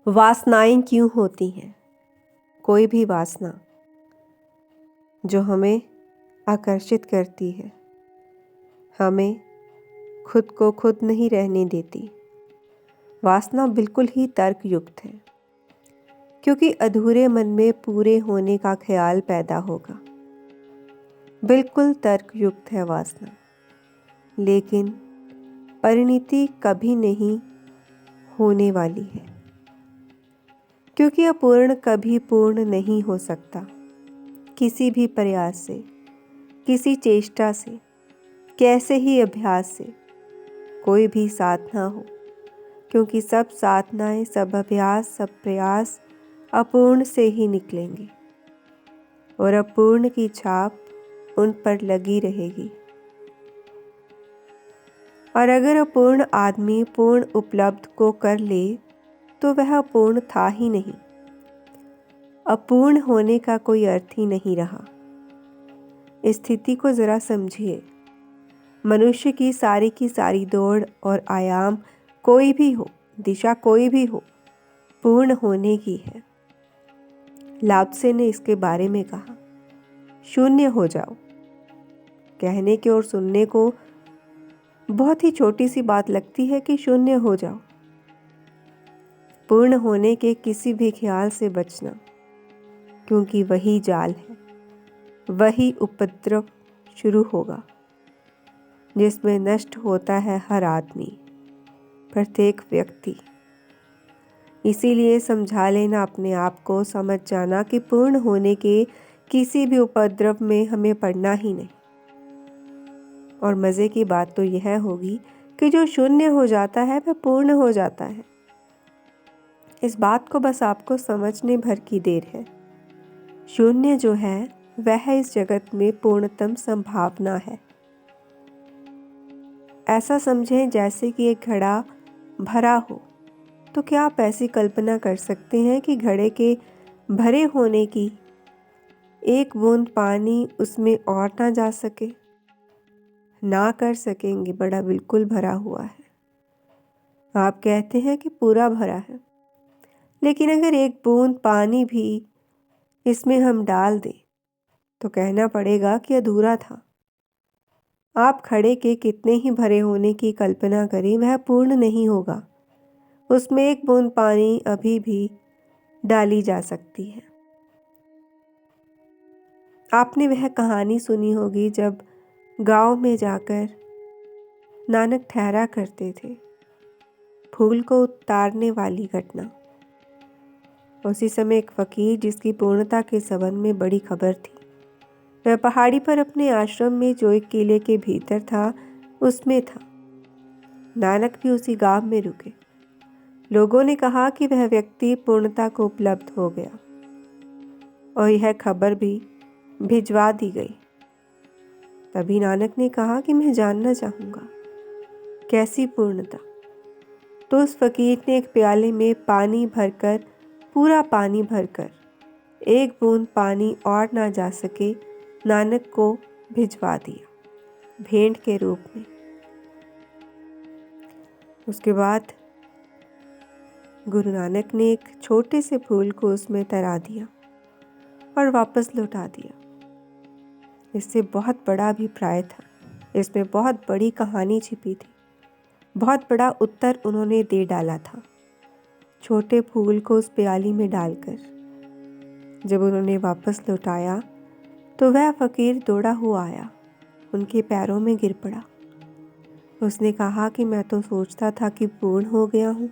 वासनाएं क्यों होती हैं? कोई भी वासना जो हमें आकर्षित करती है, हमें खुद को खुद नहीं रहने देती। वासना बिल्कुल ही तर्कयुक्त है, क्योंकि अधूरे मन में पूरे होने का ख्याल पैदा होगा। बिल्कुल तर्कयुक्त है वासना, लेकिन परिणति कभी नहीं होने वाली है, क्योंकि अपूर्ण कभी पूर्ण नहीं हो सकता। किसी भी प्रयास से, किसी चेष्टा से, कैसे ही अभ्यास से कोई भी साधना हो, क्योंकि सब साधनाएं, सब अभ्यास, सब प्रयास अपूर्ण से ही निकलेंगे और अपूर्ण की छाप उन पर लगी रहेगी। और अगर अपूर्ण आदमी पूर्ण उपलब्ध को कर ले तो वह अपूर्ण था ही नहीं। अपूर्ण होने का कोई अर्थ ही नहीं रहा। इस स्थिति को जरा समझिए। मनुष्य की सारी दौड़ और आयाम कोई भी हो, दिशा कोई भी हो, पूर्ण होने की है। लाओत्से ने इसके बारे में कहा, शून्य हो जाओ। कहने के और सुनने को बहुत ही छोटी सी बात लगती है कि शून्य हो जाओ। पूर्ण होने के किसी भी ख्याल से बचना, क्योंकि वही जाल है, वही उपद्रव शुरू होगा जिसमें नष्ट होता है हर आदमी, प्रत्येक व्यक्ति। इसीलिए समझा लेना अपने आप को, समझ जाना कि पूर्ण होने के किसी भी उपद्रव में हमें पड़ना ही नहीं। और मज़े की बात तो यह होगी कि जो शून्य हो जाता है वह पूर्ण हो जाता है। इस बात को बस आपको समझने भर की देर है। शून्य जो है वह इस जगत में पूर्णतम संभावना है। ऐसा समझें जैसे कि एक घड़ा भरा हो, तो क्या आप ऐसी कल्पना कर सकते हैं कि घड़े के भरे होने की एक बूंद पानी उसमें और ना जा सके? ना कर सकेंगे, बड़ा बिल्कुल भरा हुआ है। आप कहते हैं कि पूरा भरा है, लेकिन अगर एक बूंद पानी भी इसमें हम डाल दें तो कहना पड़ेगा कि अधूरा था। आप घड़े के कितने ही भरे होने की कल्पना करें, वह पूर्ण नहीं होगा। उसमें एक बूंद पानी अभी भी डाली जा सकती है। आपने वह कहानी सुनी होगी जब गांव में जाकर नानक ठहरा करते थे, फूल को उतारने वाली घटना। उसी समय एक फकीर, जिसकी पूर्णता के संबंध में बड़ी खबर थी, वह पहाड़ी पर अपने आश्रम में जो एक किले के भीतर था उसमें था। नानक भी उसी गांव में रुके। लोगों ने कहा कि वह व्यक्ति पूर्णता को उपलब्ध हो गया और यह खबर भी भिजवा दी गई। तभी नानक ने कहा कि मैं जानना चाहूँगा, कैसी पूर्णता? तो उस फकीर ने एक प्याले में पानी भरकर, पूरा पानी भरकर, एक बूंद पानी और ना जा सके, नानक को भिजवा दिया भेंट के रूप में। उसके बाद गुरु नानक ने एक छोटे से फूल को उसमें तरा दिया और वापस लौटा दिया। इससे बहुत बड़ा अभिप्राय था, इसमें बहुत बड़ी कहानी छिपी थी, बहुत बड़ा उत्तर उन्होंने दे डाला था। छोटे फूल को उस प्याली में डालकर जब उन्होंने वापस लौटाया तो वह फकीर दौड़ा हुआ आया, उनके पैरों में गिर पड़ा। उसने कहा कि मैं तो सोचता था कि पूर्ण हो गया हूँ।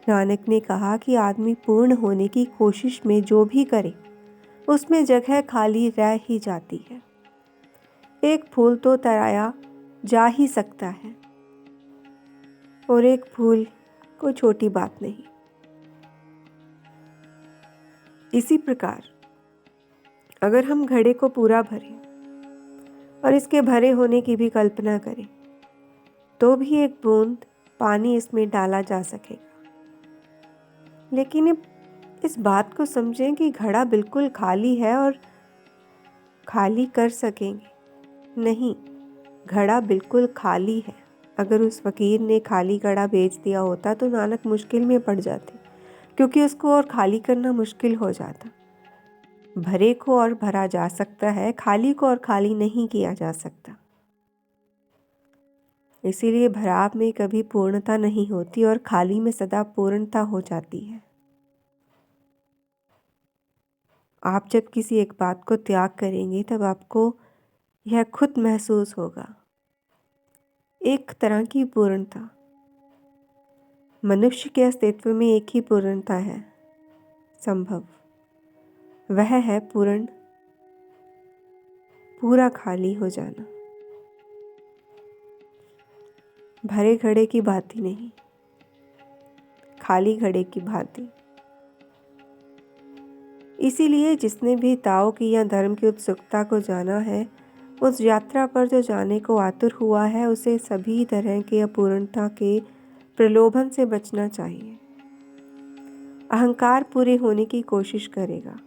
नानक ने कहा कि आदमी पूर्ण होने की कोशिश में जो भी करे, उसमें जगह खाली रह ही जाती है। एक फूल तो तराया जा ही सकता है, और एक फूल कोई छोटी बात नहीं। इसी प्रकार अगर हम घड़े को पूरा भरें और इसके भरे होने की भी कल्पना करें, तो भी एक बूंद पानी इसमें डाला जा सकेगा। लेकिन इस बात को समझें कि घड़ा बिल्कुल खाली है और खाली कर सकेंगे? नहीं, घड़ा बिल्कुल खाली है। अगर उस फकीर ने खाली घड़ा बेच दिया होता तो नानक मुश्किल में पड़ जाते, क्योंकि उसको और खाली करना मुश्किल हो जाता। भरे को और भरा जा सकता है, खाली को और खाली नहीं किया जा सकता। इसीलिए भराव में कभी पूर्णता नहीं होती और खाली में सदा पूर्णता हो जाती है। आप जब किसी एक बात को त्याग करेंगे तब आपको यह खुद महसूस होगा, एक तरह की पूर्णता। मनुष्य के अस्तित्व में एक ही पूर्णता है संभव, वह है पूरा खाली हो जाना। भरे घड़े की भांति नहीं, खाली घड़े की भांति। इसीलिए जिसने भी ताओ की या धर्म की उत्सुकता को जाना है, उस यात्रा पर जो जाने को आतुर हुआ है, उसे सभी तरह के अपूर्णता के प्रलोभन से बचना चाहिए। अहंकार पूरे होने की कोशिश करेगा।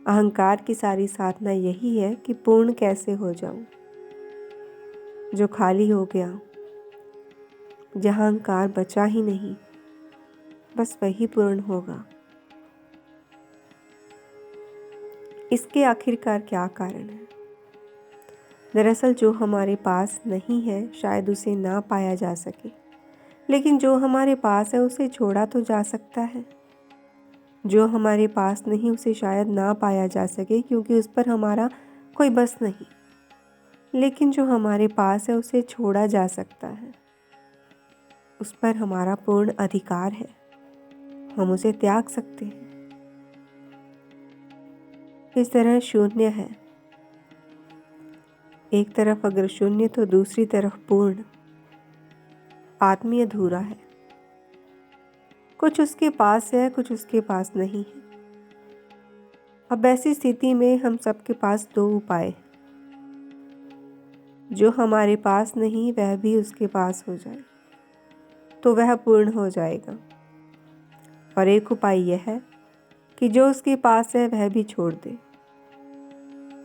अहंकार की सारी साधना यही है कि पूर्ण कैसे हो जाऊं। जो खाली हो गया, जहां अहंकार बचा ही नहीं, बस वही पूर्ण होगा। इसके आखिरकार क्या कारण है? दरअसल जो हमारे पास नहीं है शायद उसे ना पाया जा सके, लेकिन जो हमारे पास है उसे छोड़ा तो जा सकता है। जो हमारे पास नहीं उसे शायद ना पाया जा सके क्योंकि उस पर हमारा कोई बस नहीं, लेकिन जो हमारे पास है उसे छोड़ा जा सकता है। उस पर हमारा पूर्ण अधिकार है, हम उसे त्याग सकते हैं। इस तरह शून्य है, एक तरफ अगर शून्य तो दूसरी तरफ पूर्ण। आदमी अधूरा है, कुछ उसके पास है, कुछ उसके पास नहीं है। अब ऐसी स्थिति में हम सबके पास दो उपाय हैं। जो हमारे पास नहीं वह भी उसके पास हो जाए तो वह पूर्ण हो जाएगा, और एक उपाय यह है कि जो उसके पास है वह भी छोड़ दे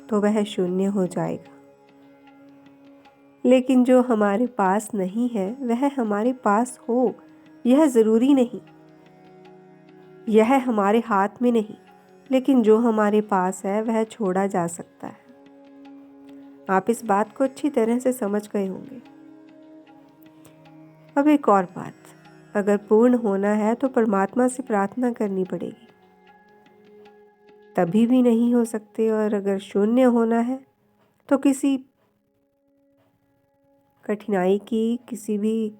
तो वह शून्य हो जाएगा। लेकिन जो हमारे पास नहीं है वह हमारे पास हो, यह जरूरी नहीं, यह हमारे हाथ में नहीं, लेकिन जो हमारे पास है वह छोड़ा जा सकता है। आप इस बात को अच्छी तरह से समझ गए होंगे। अब एक और बात, अगर पूर्ण होना है तो परमात्मा से प्रार्थना करनी पड़ेगी, तभी भी नहीं हो सकते। और अगर शून्य होना है तो किसी कठिनाई की, किसी भी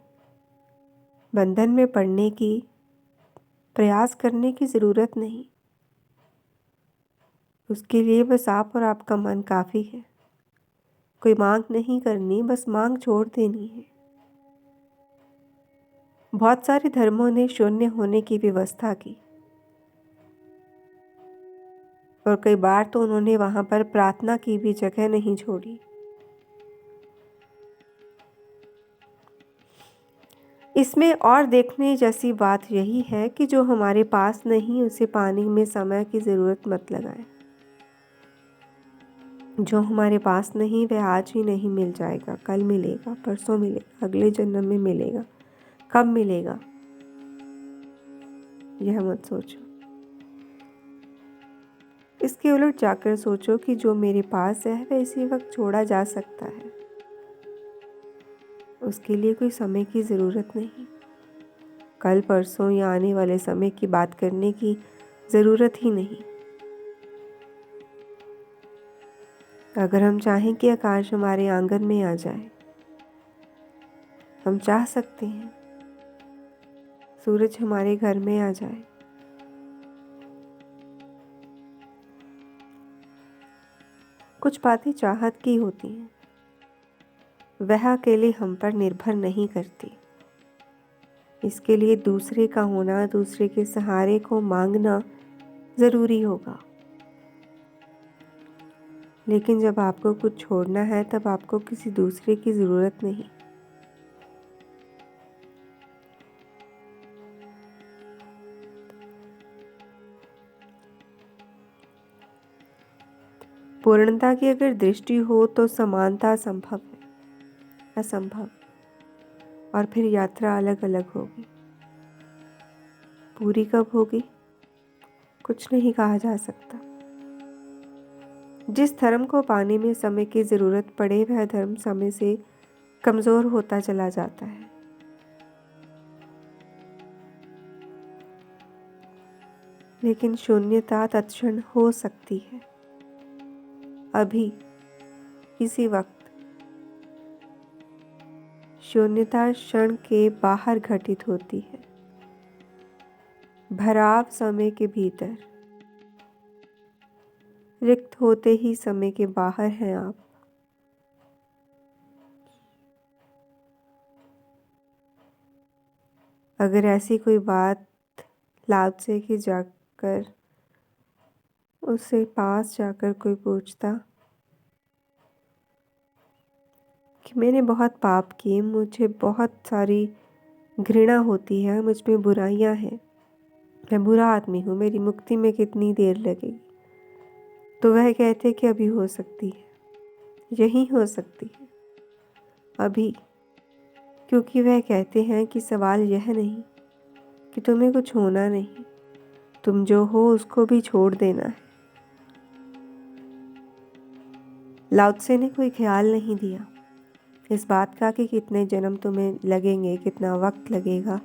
बंधन में पड़ने की, प्रयास करने की ज़रूरत नहीं। उसके लिए बस आप और आपका मन काफ़ी है। कोई मांग नहीं करनी, बस मांग छोड़ देनी है। बहुत सारे धर्मों ने शून्य होने की व्यवस्था की और कई बार तो उन्होंने वहां पर प्रार्थना की भी जगह नहीं छोड़ी। इसमें और देखने जैसी बात यही है कि जो हमारे पास नहीं उसे पाने में समय की ज़रूरत मत लगाएं। जो हमारे पास नहीं वह आज ही नहीं मिल जाएगा, कल मिलेगा, परसों मिलेगा, अगले जन्म में मिलेगा। कब मिलेगा यह मत सोचो। इसके उलट जाकर सोचो कि जो मेरे पास है वह इसी वक्त छोड़ा जा सकता है। उसके लिए कोई समय की ज़रूरत नहीं, कल परसों या आने वाले समय की बात करने की ज़रूरत ही नहीं। अगर हम चाहें कि आकाश हमारे आंगन में आ जाए, हम चाह सकते हैं सूरज हमारे घर में आ जाए। कुछ बातें चाहत की होती हैं, वह अकेले हम पर निर्भर नहीं करती। इसके लिए दूसरे का होना, दूसरे के सहारे को मांगना ज़रूरी होगा। लेकिन जब आपको कुछ छोड़ना है तब आपको किसी दूसरे की ज़रूरत नहीं। पूर्णता की अगर दृष्टि हो तो समानता असंभव है, असंभव। और फिर यात्रा अलग अलग होगी। पूरी कब होगी कुछ नहीं कहा जा सकता। जिस धर्म को पाने में समय की जरूरत पड़े वह धर्म समय से कमजोर होता चला जाता है। लेकिन शून्यता तत्क्षण हो सकती है। अभी इसी वक्त शून्यता क्षण के बाहर घटित होती है। भराव समय के भीतर, रिक्त होते ही समय के बाहर हैं आप। अगर ऐसी कोई बात लाओ त्से की जाकर उससे पास जाकर कोई पूछता कि मैंने बहुत पाप किए, मुझे बहुत सारी घृणा होती है, मुझ में बुराइयां हैं, मैं बुरा आदमी हूँ, मेरी मुक्ति में कितनी देर लगेगी, तो वह कहते कि अभी हो सकती है, यही हो सकती है अभी। क्योंकि वह कहते हैं कि सवाल यह नहीं कि तुम्हें कुछ होना नहीं, तुम जो हो उसको भी छोड़ देना है। लाओ त्से ने कोई ख्याल नहीं दिया इस बात का कि कितने जन्म तुम्हें लगेंगे, कितना वक्त लगेगा।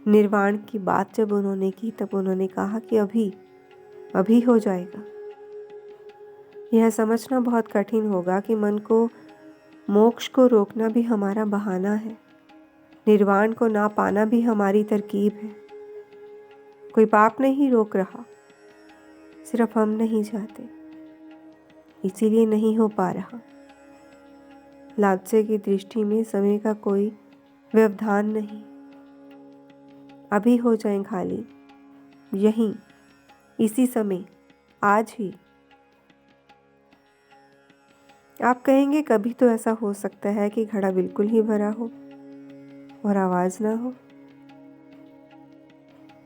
निर्वाण की बात जब उन्होंने की तब उन्होंने कहा कि अभी हो जाएगा। यह समझना बहुत कठिन होगा कि मन को, मोक्ष को रोकना भी हमारा बहाना है, निर्वाण को ना पाना भी हमारी तरकीब है। कोई पाप नहीं रोक रहा, सिर्फ हम नहीं चाहते, इसीलिए नहीं हो पा रहा। लाओ त्से की दृष्टि में समय का कोई व्यवधान नहीं। अभी हो जाए खाली, यहीं, इसी समय, आज ही। आप कहेंगे कभी तो ऐसा हो सकता है कि घड़ा बिल्कुल ही भरा हो और आवाज ना हो।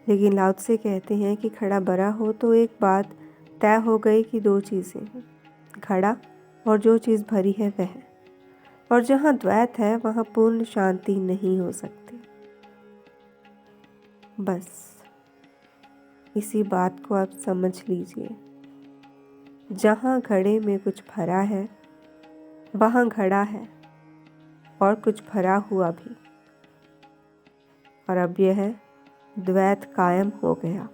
लेकिन लाओ त्से कहते हैं कि घड़ा भरा हो तो एक बात तय हो गई कि दो चीजें हैं, घड़ा और जो चीज भरी है वह। और जहाँ द्वैत है वहाँ पूर्ण शांति नहीं हो सकती। बस इसी बात को आप समझ लीजिए। जहाँ घड़े में कुछ भरा है वहाँ घड़ा है और कुछ भरा हुआ भी। और अब यह द्वैत कायम हो गया।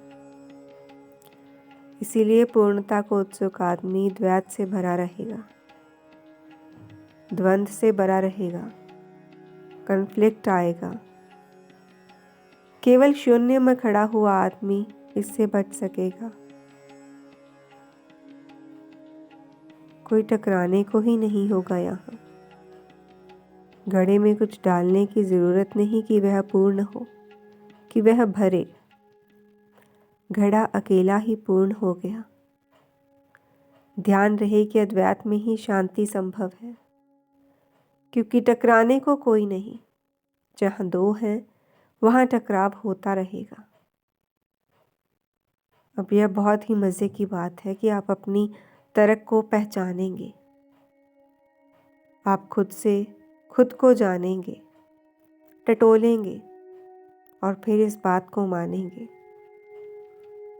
इसीलिए पूर्णता को उत्सुक आदमी द्वैत से भरा रहेगा, द्वंद्व से भरा रहेगा, कॉन्फ्लिक्ट आएगा। केवल शून्य में खड़ा हुआ आदमी इससे बच सकेगा। कोई टकराने को ही नहीं होगा यहाँ। घड़े में कुछ डालने की जरूरत नहीं कि वह पूर्ण हो, कि वह भरे। घड़ा अकेला ही पूर्ण हो गया। ध्यान रहे कि अद्वैत में ही शांति संभव है, क्योंकि टकराने को कोई नहीं। जहाँ दो हैं वहाँ टकराव होता रहेगा। अब यह बहुत ही मज़े की बात है कि आप अपनी तर्क को पहचानेंगे, आप खुद से खुद को जानेंगे, टटोलेंगे और फिर इस बात को मानेंगे।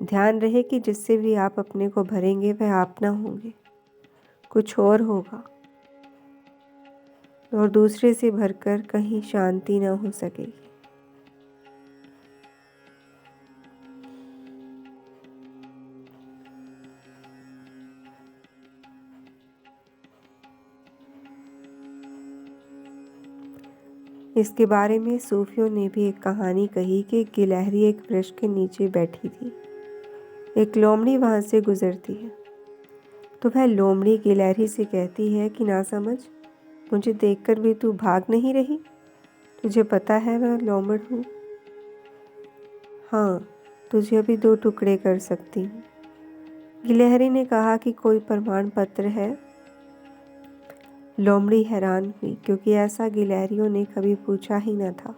ध्यान रहे कि जिससे भी आप अपने को भरेंगे वह आप ना होंगे, कुछ और होगा, और दूसरे से भरकर कहीं शांति ना हो सकेगी। इसके बारे में सूफियों ने भी एक कहानी कही कि एक गिलहरी एक वृक्ष के नीचे बैठी थी। एक लोमड़ी वहां से गुजरती है तो वह लोमड़ी गिलहरी से कहती है कि ना समझ, मुझे देखकर भी तू भाग नहीं रही? तुझे पता है मैं लोमड़ हूँ। हाँ, तुझे अभी दो टुकड़े कर सकती हूँ। गिलहरी ने कहा कि कोई प्रमाण पत्र है? लोमड़ी हैरान हुई क्योंकि ऐसा गिलहरियों ने कभी पूछा ही न था।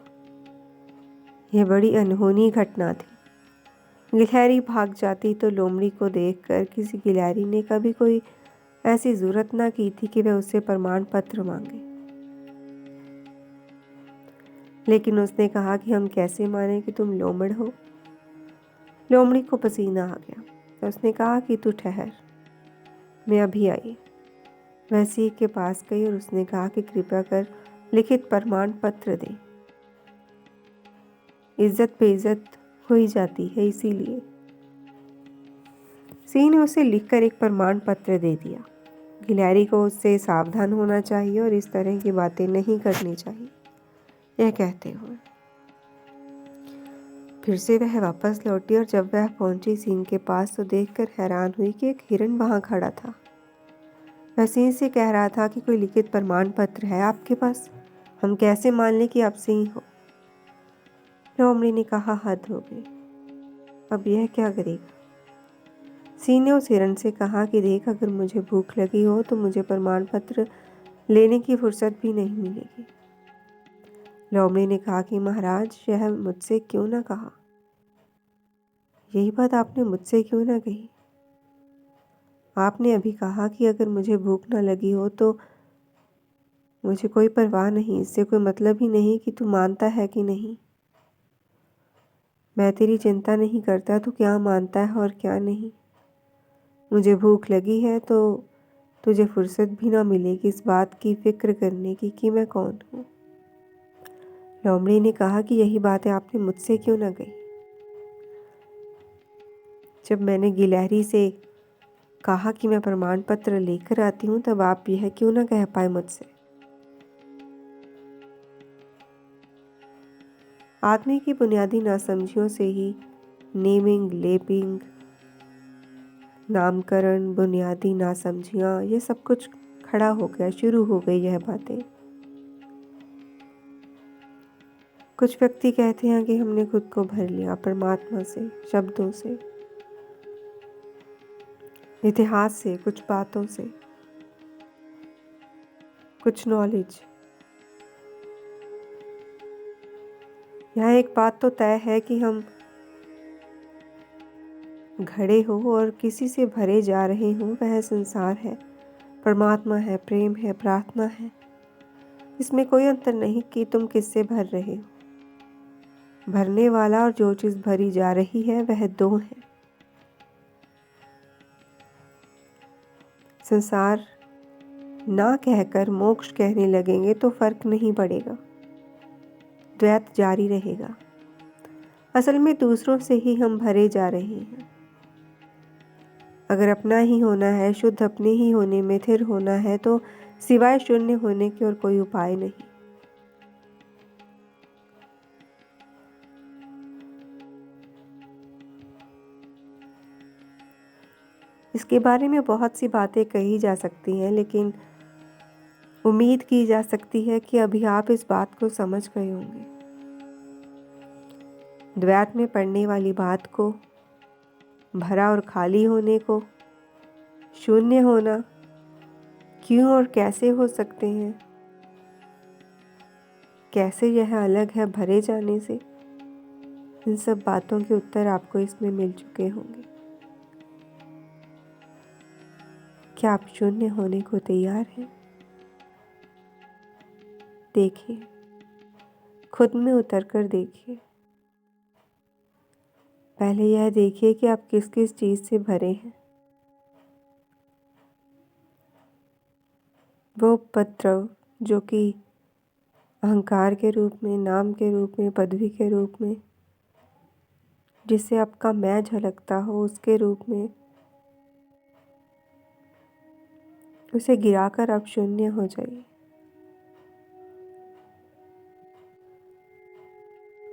यह बड़ी अनहोनी घटना थी। गिलहरी भाग जाती तो लोमड़ी को देखकर किसी गिलहरी ने कभी कोई ऐसी जरूरत ना की थी कि वह उससे प्रमाण पत्र मांगे। लेकिन उसने कहा कि हम कैसे माने कि तुम लोमड़ हो? लोमड़ी को पसीना आ गया तो उसने कहा कि तू ठहर, मैं अभी आई। वह सिंह के पास गई और उसने कहा कि कृपया कर लिखित प्रमाण पत्र दे। इज्जत बेइज्जत हो ही जाती है, इसीलिए। सिंह ने उसे लिखकर एक प्रमाण पत्र दे दिया। गिलहरी को उससे सावधान होना चाहिए और इस तरह की बातें नहीं करनी चाहिए, यह कहते हुए फिर से वह वापस लौटी। और जब वह पहुंची सिंह के पास तो देखकर हैरान हुई कि एक हिरण वहां खड़ा था। वह सिंह से कह रहा था कि कोई लिखित प्रमाण पत्र है आपके पास? हम कैसे मान लें कि आप सिंह हो? लोमड़ी ने कहा, हद हो गई, अब यह क्या करेगा? सिंह ने उस हिरण से कहा कि देख, अगर मुझे भूख लगी हो तो मुझे प्रमाण पत्र लेने की फुर्सत भी नहीं मिलेगी। लोमड़ी ने कहा कि महाराज, यह मुझसे क्यों ना कहा? यही बात आपने मुझसे क्यों ना कही? आपने अभी कहा कि अगर मुझे भूख ना लगी हो तो मुझे कोई परवाह नहीं, इससे कोई मतलब ही नहीं कि तू मानता है कि नहीं। मैं तेरी चिंता नहीं करता तू क्या मानता है और क्या नहीं। मुझे भूख लगी है तो तुझे फुर्सत भी ना मिलेगी इस बात की फिक्र करने की कि मैं कौन हूँ। लोमड़ी ने कहा कि यही बातें आपने मुझसे क्यों ना कही? जब मैंने गिलहरी से कहा कि मैं प्रमाण पत्र लेकर आती हूँ तब आप यह क्यों ना कह पाए मुझसे? आदमी की बुनियादी नासमझियों से ही नेमिंग, लेपिंग, नामकरण, बुनियादी नासमझियाँ, ये सब कुछ खड़ा हो गया, शुरू हो गई यह बातें। कुछ व्यक्ति कहते हैं कि हमने खुद को भर लिया परमात्मा से, शब्दों से, इतिहास से, कुछ बातों से, कुछ नॉलेज। यहाँ एक बात तो तय है कि हम घड़े हो और किसी से भरे जा रहे हो, वह संसार है, परमात्मा है, प्रेम है, प्रार्थना है। इसमें कोई अंतर नहीं कि तुम किससे भर रहे हो। भरने वाला और जो चीज़ भरी जा रही है वह दो है। संसार ना कहकर मोक्ष कहने लगेंगे तो फर्क नहीं पड़ेगा, द्वैत जारी रहेगा। असल में दूसरों से ही हम भरे जा रहे हैं। अगर अपना ही होना है, शुद्ध अपने ही होने में थिर होना है तो सिवाय शून्य होने की और कोई उपाय नहीं। इसके बारे में बहुत सी बातें कही जा सकती हैं, लेकिन उम्मीद की जा सकती है कि अभी आप इस बात को समझ गए होंगे। द्वैत में पड़ने वाली बात को, भरा और खाली होने को, शून्य होना क्यों और कैसे हो सकते हैं, कैसे यह अलग है भरे जाने से, इन सब बातों के उत्तर आपको इसमें मिल चुके होंगे। क्या आप शून्य होने को तैयार हैं? देखिए, खुद में उतर कर देखिए। पहले यह देखिए कि आप किस किस चीज़ से भरे हैं। वो उपद्रव जो कि अहंकार के रूप में, नाम के रूप में, पदवी के रूप में, जिससे आपका मैं झलकता हो, उसके रूप में, उसे गिराकर आप शून्य हो जाइए।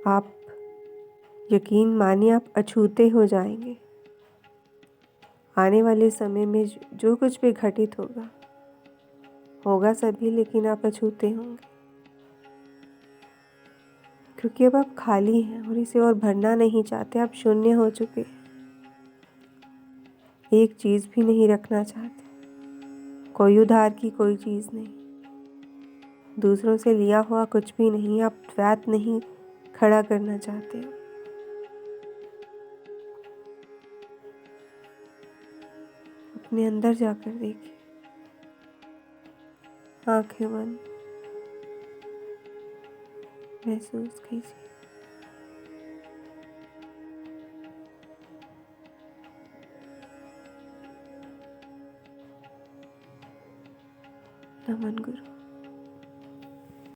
आप यकीन मानिए, आप अछूते हो जाएंगे। आने वाले समय में जो कुछ भी घटित होगा, होगा सभी, लेकिन आप अछूते होंगे, क्योंकि अब आप खाली हैं और इसे और भरना नहीं चाहते। आप शून्य हो चुके हैं, एक चीज़ भी नहीं रखना चाहते, कोई उधार की कोई चीज़ नहीं, दूसरों से लिया हुआ कुछ भी नहीं। आप द्वैत नहीं खड़ा करना चाहते। अपने अंदर जाकर देखिए, आंखें बंद, महसूस कीजिए। नमन गुरु।